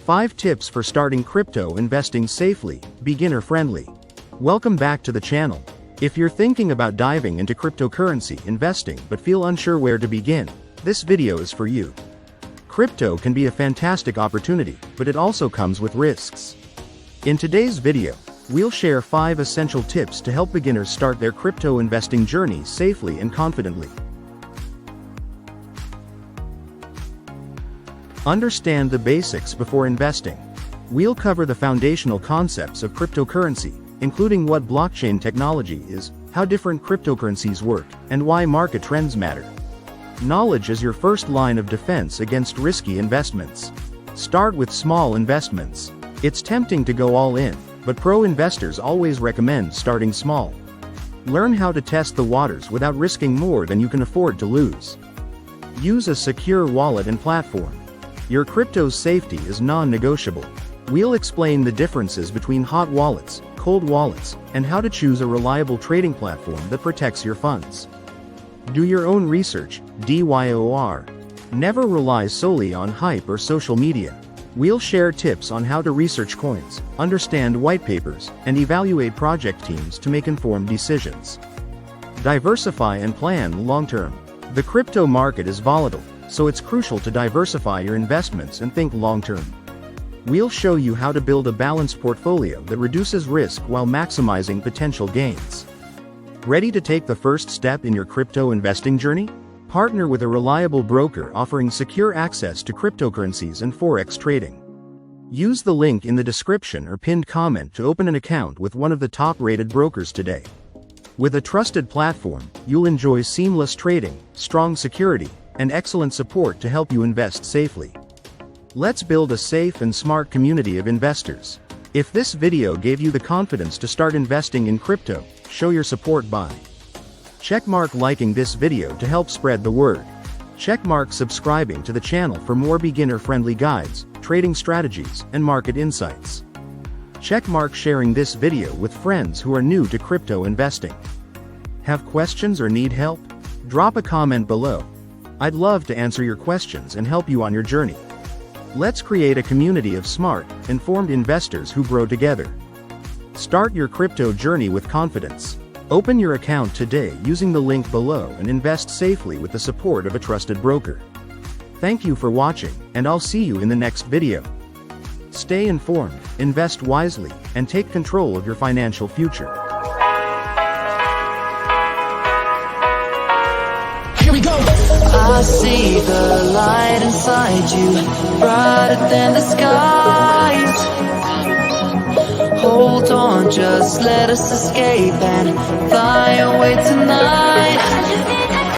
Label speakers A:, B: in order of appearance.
A: 5 tips for starting crypto investing safely, beginner-friendly. Welcome back to the channel. If you're thinking about diving into cryptocurrency investing but feel unsure where to begin, this video is for you. Crypto can be a fantastic opportunity, but it also comes with risks. In today's video, we'll share 5 essential tips to help beginners start their crypto investing journey safely and confidently. Understand the basics before investing. We'll cover the foundational concepts of cryptocurrency, including what blockchain technology is, how different cryptocurrencies work, and why market trends matter. Knowledge is your first line of defense against risky investments. Start with small investments. It's tempting to go all in, but pro investors always recommend starting small. Learn how to test the waters without risking more than you can afford to lose. Use a secure wallet and platform. Your crypto's safety is non-negotiable. We'll explain the differences between hot wallets, cold wallets, and how to choose a reliable trading platform that protects your funds. Do your own research, DYOR. Never rely solely on hype or social media. We'll share tips on how to research coins, understand white papers, and evaluate project teams to make informed decisions. Diversify and plan long-term. The crypto market is volatile, so it's crucial to diversify your investments and think long-term. We'll show you how to build a balanced portfolio that reduces risk while maximizing potential gains. Ready to take the first step in your crypto investing journey? Partner with a reliable broker offering secure access to cryptocurrencies and forex trading. Use the link in the description or pinned comment to open an account with one of the top-rated brokers today. With a trusted platform, you'll enjoy seamless trading, strong security, and excellent support to help you invest safely. Let's build a safe and smart community of investors. If this video gave you the confidence to start investing in crypto, show your support by checkmark liking this video to help spread the word. Checkmark subscribing to the channel for more beginner-friendly guides, trading strategies, and market insights. Checkmark sharing this video with friends who are new to crypto investing. Have questions or need help? Drop a comment below. I'd love to answer your questions and help you on your journey. Let's create a community of smart, informed investors who grow together. Start your crypto journey with confidence. Open your account today using the link below and invest safely with the support of a trusted broker. Thank you for watching, and I'll see you in the next video. Stay informed, invest wisely, and take control of your financial future.
B: Here we go! I see the light inside you, brighter than the skies. Hold on, just let us escape and fly away tonight.